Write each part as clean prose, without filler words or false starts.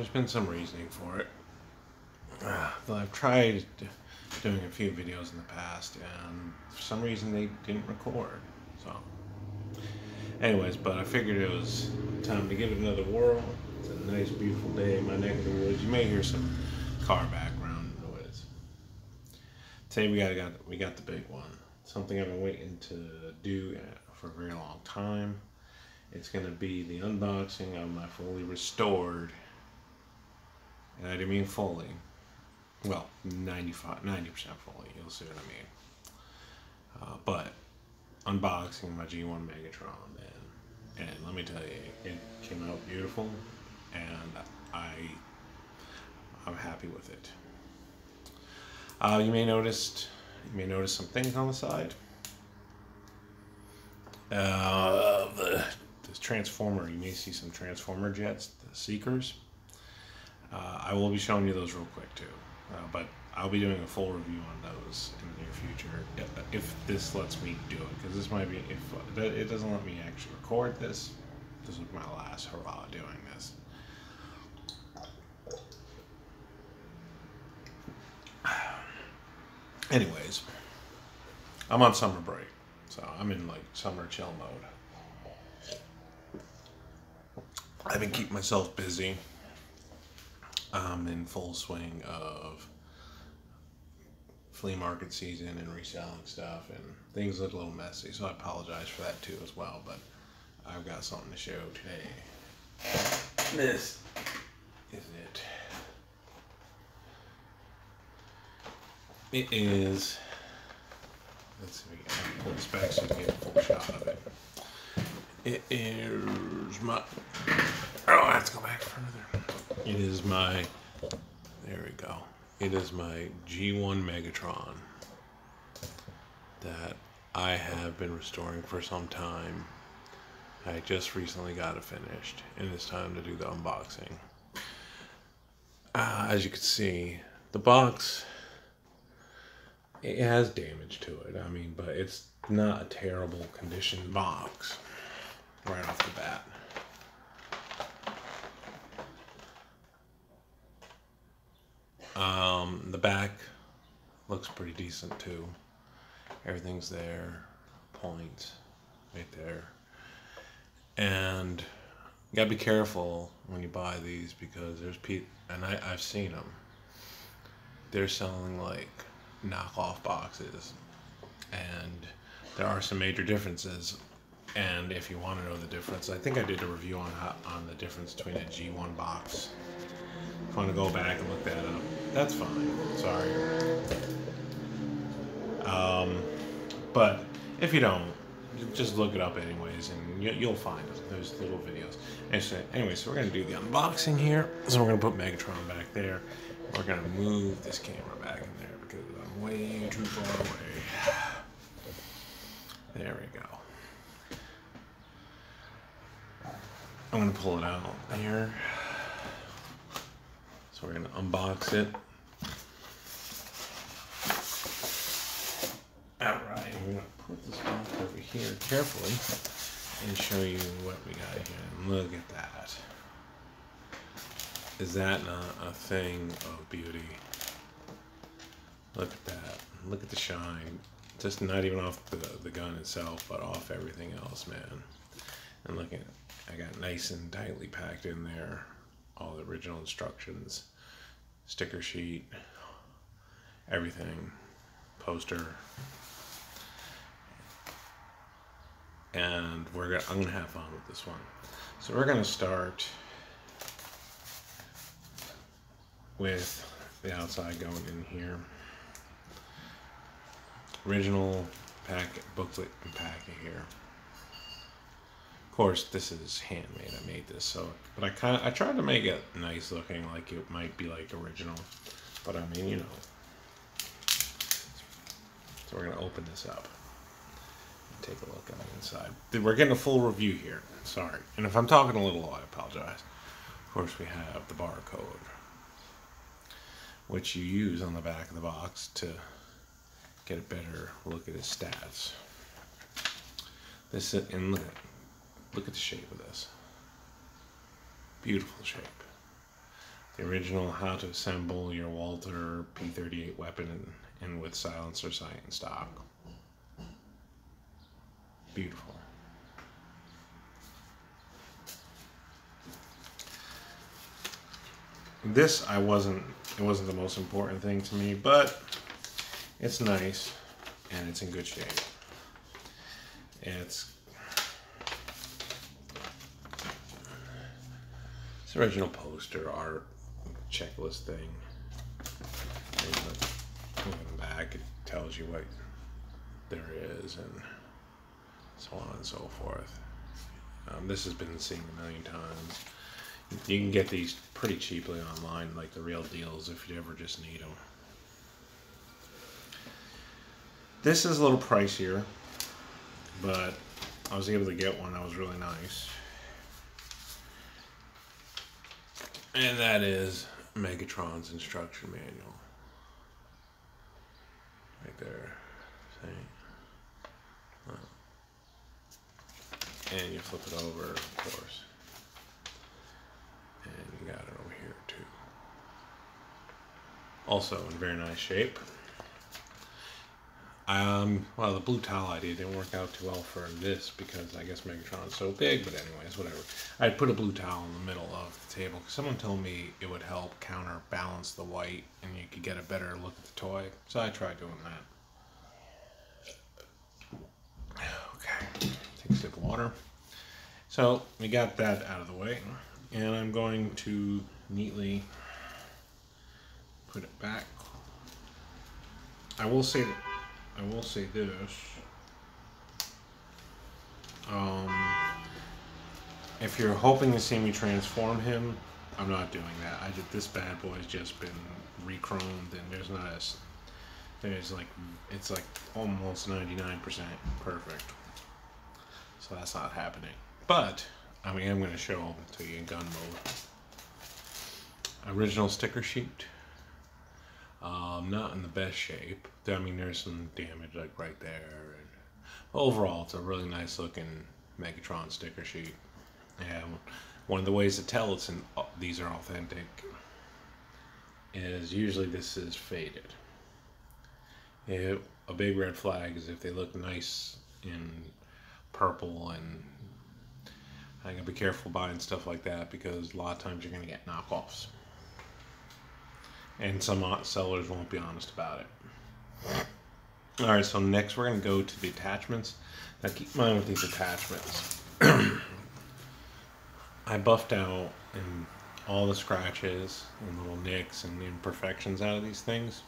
there's been some reasoning for it. Though I've tried doing a few videos in the past, and for some reason they didn't record. So, anyways, but I figured it was time to give it another whirl. It's a nice, beautiful day in my neck of the woods. You may hear some car background noise. Today we got the big one. Something I've been waiting to do for a very long time. It's going to be the unboxing of my fully restored, and I didn't mean fully, well, 90% fully, you'll see what I mean. But unboxing my G1 Megatron, and let me tell you, it came out beautiful, and I'm happy with it. You may notice some things on the side. This transformer, you may see some transformer jets, the Seekers. I will be showing you those real quick too, but I'll be doing a full review on those in the near future if this lets me do it, because this might be, if it doesn't let me actually record this. This is my last hurrah doing this. Anyways, I'm on summer break, so I'm in like summer chill mode. I've been keeping myself busy. I'm in full swing of flea market season and reselling stuff, and things look a little messy, so I apologize for that too as well, but I've got something to show today. This is it. It is, let's see if we can pull this back so we can get a full shot of it. It is my, oh, I have to go back further. It is my, there we go. It is my G1 Megatron that I have been restoring for some time. I just recently got it finished, and it's time to do the unboxing. As you can see, the box, it has damage to it. I mean, but it's not a terrible condition box right off the bat. The back looks pretty decent too. Everything's there, points right there. And you gotta be careful when you buy these, because there's people, and I've seen them. They're selling like knockoff boxes, and there are some major differences. And if you want to know the difference, I think I did a review on the difference between a G1 box. If you want to go back and look that up, that's fine. Sorry. But if you don't, just look it up anyways, and you'll find it. There's little videos. Anyway, so we're going to do the unboxing here. So we're going to put Megatron back there. We're going to move this camera back in there because I'm way too far away. There we go. I'm going to pull it out here. So we're going to unbox it. Alright, we're going to put this back over here carefully and show you what we got here. And look at that. Is that not a thing of beauty? Look at that. Look at the shine. Just not even off the gun itself, but off everything else, man. And look at it. I got nice and tightly packed in there all the original instructions, sticker sheet, everything, poster. And I'm gonna have fun with this one. So we're gonna start with the outside going in here. Original packet, booklet and packet here. Of course, this is handmade. I made this, so, but I tried to make it nice looking, like it might be like original, but I mean, you know. So we're gonna open this up and take a look on the inside. We're getting a full review here. Sorry, and if I'm talking a little low, I apologize. Of course, we have the barcode, which you use on the back of the box to get a better look at his stats. This, and look at the shape of this. Beautiful shape. The original How to Assemble Your Walther P38 Weapon and with Silencer sight in stock. Beautiful. This it wasn't the most important thing to me, but it's nice and it's in good shape. It's original poster art checklist thing. And in the back it tells you what there is and so on and so forth. This has been seen a million times. You can get these pretty cheaply online, like the real deals, if you ever just need them. This is a little pricier, but I was able to get one that was really nice. And that is Megatron's instruction manual. Right there. See? And you flip it over, of course. And you got it over here too. Also in very nice shape. Well, the blue towel idea didn't work out too well for this because I guess Megatron's so big, but anyways, whatever. I put a blue towel in the middle of the table because someone told me it would help counterbalance the white and you could get a better look at the toy. So I tried doing that. Okay, take a sip of water. So we got that out of the way, and I'm going to neatly put it back. I will say this. If you're hoping to see me transform him, I'm not doing that. This bad boy's just been re-chromed, and it's like almost 99% perfect. So that's not happening. But I mean, I'm going to show to you in gun mode. Original sticker sheet. Not in the best shape. I mean, there's some damage like right there. And overall, it's a really nice looking Megatron sticker sheet. And one of the ways to tell these are authentic is usually this is faded. A big red flag is if they look nice in purple, and I gotta be careful buying stuff like that because a lot of times you're gonna get knockoffs. And some sellers won't be honest about it. Alright, so next we're going to go to the attachments. Now keep in mind with these attachments, I buffed out in all the scratches and little nicks and imperfections out of these things.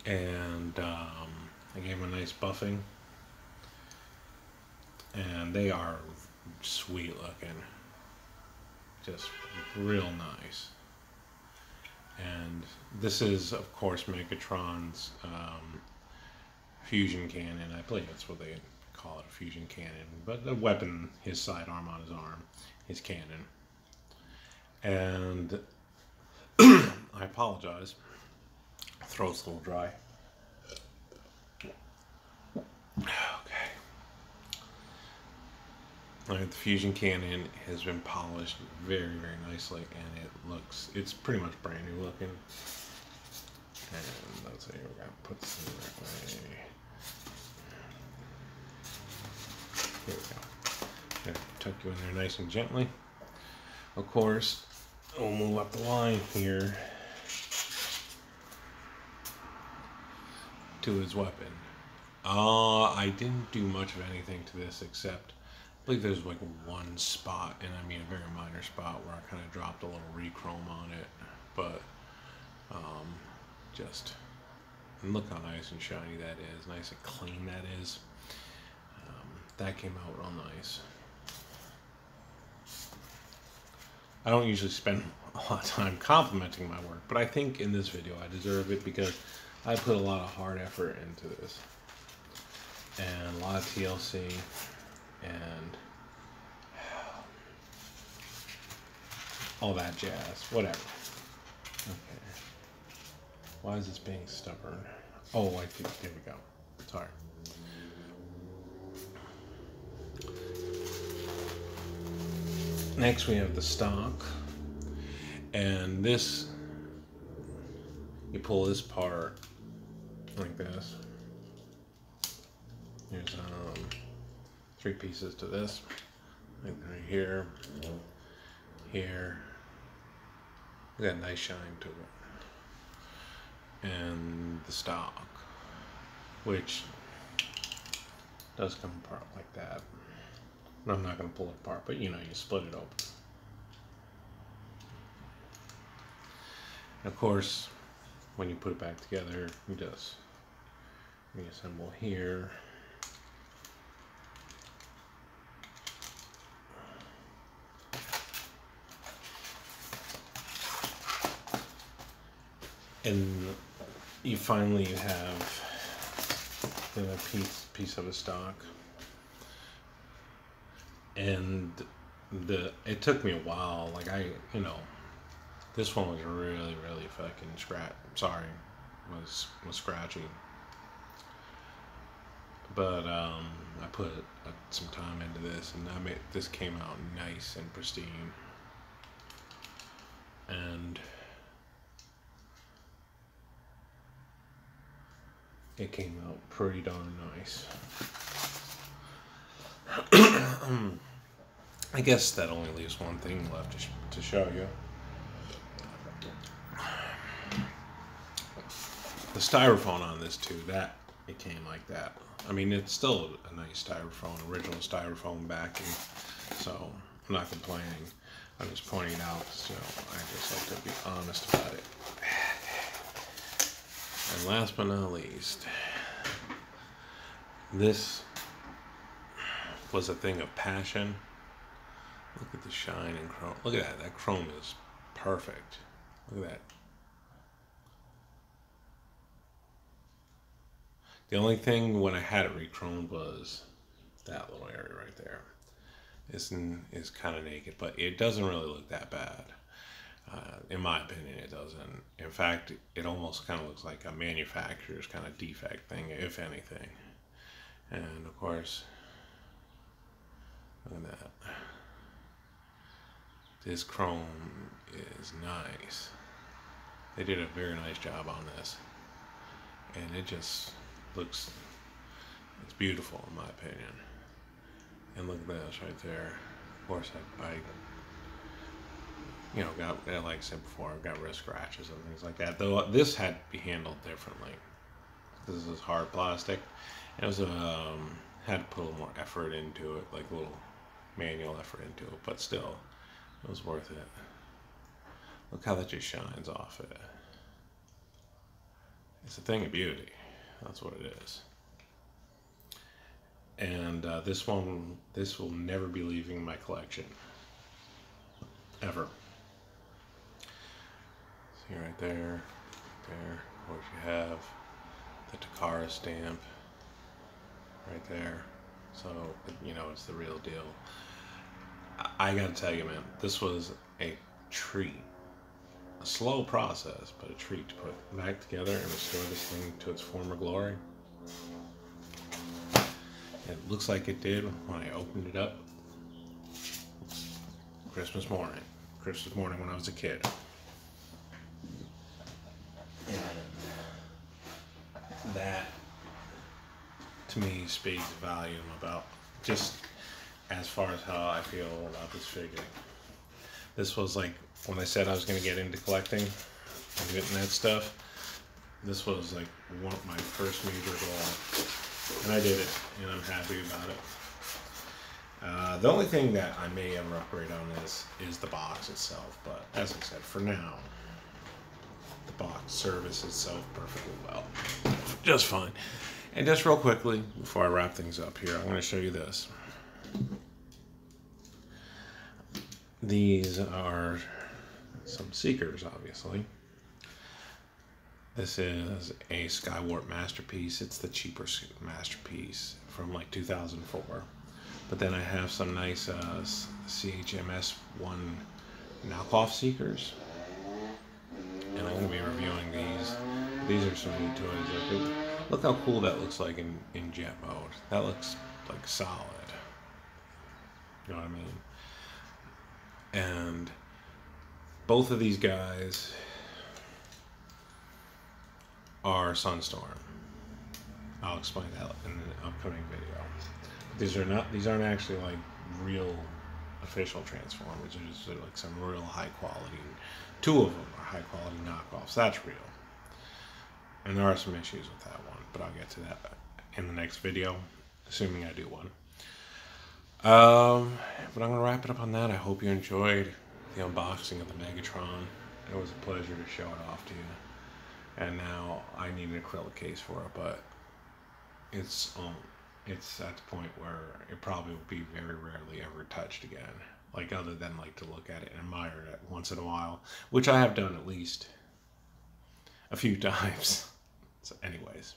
And I gave them a nice buffing. And they are sweet looking. Just real nice. And this is, of course, Megatron's fusion cannon. I believe that's what they call it, a fusion cannon. But the weapon, his sidearm on his arm, his cannon. And I apologize. Throat's a little dry. Okay. Alright, the fusion cannon has been polished very, very nicely, and it's pretty much brand new looking. And let's see, we're gonna put this in the right way. Here we go. Gonna tuck you in there nice and gently. Of course, we'll move up the line here to his weapon. I didn't do much of anything to this except I believe there's like one spot, and I mean a very minor spot, where I kind of dropped a little re-chrome on it, but just look how nice and shiny that is, nice and clean that is. That came out real nice. I don't usually spend a lot of time complimenting my work, but I think in this video I deserve it because I put a lot of hard effort into this, and a lot of TLC. And all that jazz, whatever. Okay. Why is this being stubborn? Oh, I think, there we go. Sorry. Next we have the stock. And this, you pull this part like this. There's 3 pieces to this. Like right here, here. Got a nice shine to it. And the stock, which does come apart like that. And I'm not going to pull it apart, but you know, you split it open. And of course, when you put it back together, you just reassemble here. And you finally have a piece of a stock. And it took me a while. Like this one was really fucking was scratchy. But I put some time into this, and this came out nice and pristine. And it came out pretty darn nice. I guess that only leaves one thing left to show you. The styrofoam on this too, it came like that. I mean, it's still a nice styrofoam, original styrofoam backing, so I'm not complaining. I'm just pointing it out, so I just like to be honest about it. And last but not least, this was a thing of passion. Look at the shine and chrome. Look at that. That chrome is perfect. Look at that. The only thing when I had it re-chromed was that little area right there. Is kind of naked, but it doesn't really look that bad. In my opinion, it doesn't. In fact, it almost kind of looks like a manufacturer's kind of defect thing, if anything. And of course, look at that. This chrome is nice. They did a very nice job on this. And it just looks, it's beautiful in my opinion. And look at this right there. Of course, I got, like I said before, I've got wrist scratches and things like that. Though this had to be handled differently. This is hard plastic. It was had to put a little more effort into it, like a little manual effort into it, but still, it was worth it. Look how that just shines off it. It's a thing of beauty. That's what it is. And this will never be leaving my collection. Ever. See right there, of course you have the Takara stamp right there. So, it's the real deal. I gotta tell you, man, this was a treat. A slow process, but a treat to put back together and restore this thing to its former glory. It looks like it did when I opened it up Christmas morning when I was a kid. And that, to me, speaks volume about just as far as how I feel about this figure. This was like, when I said I was going to get into collecting and getting that stuff, this was like my first major goal. And I did it, and I'm happy about it. The only thing that I may ever upgrade on this is the box itself, but as I said, for now, the box serves itself perfectly well. Just fine. And just real quickly, before I wrap things up here, I'm going to show you this. These are some Seekers, obviously. This is a Skywarp Masterpiece. It's the cheaper Masterpiece from like 2004. But then I have some nice CHMS 1 knockoff Seekers. And I'm going to be reviewing these. These are some neat toys. Look how cool that looks like in jet mode. That looks like solid. You know what I mean? both of these guys are Sunstorm. I'll explain that in an upcoming video. These aren't actually like real official Transformers. They're like some real high quality. Two of them are high quality knockoffs. That's real. And there are some issues with that one, but I'll get to that in the next video, assuming I do one. But I'm going to wrap it up on that. I hope you enjoyed the unboxing of the Megatron. It was a pleasure to show it off to you. And now I need an acrylic case for it, but it's at the point where it probably will be very rarely ever touched again. Like, other than like to look at it and admire it once in a while, which I have done at least a few times. So anyways,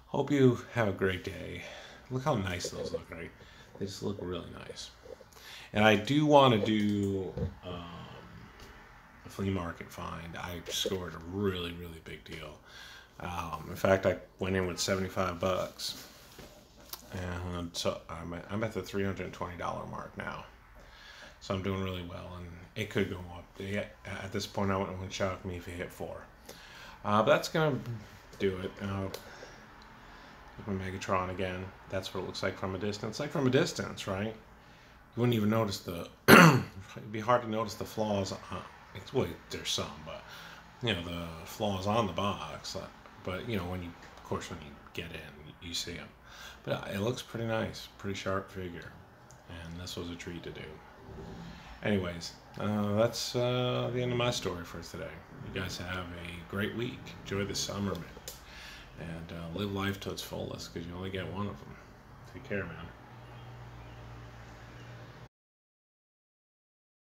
hope you have a great day. Look how nice those look, right? They just look really nice. And I do want to do a flea market find. I scored a really, really big deal. In fact, I went in with 75 bucks. And so I'm at the $320 mark now. So I'm doing really well, and it could go up. At this point, I wouldn't shock me if it hit 4. But that's going to do it. Look at Megatron again. That's what it looks like from a distance. Like from a distance, right? You wouldn't even notice it'd be hard to notice the flaws. Well, there's some, but, you know, the flaws on the box. But, you know, when you get in, you see them. But it looks pretty nice. Pretty sharp figure. And this was a treat to do. Anyways, that's the end of my story for today. You guys have a great week. Enjoy the summer, man. And live life to its fullest, because you only get one of them. Take care, man.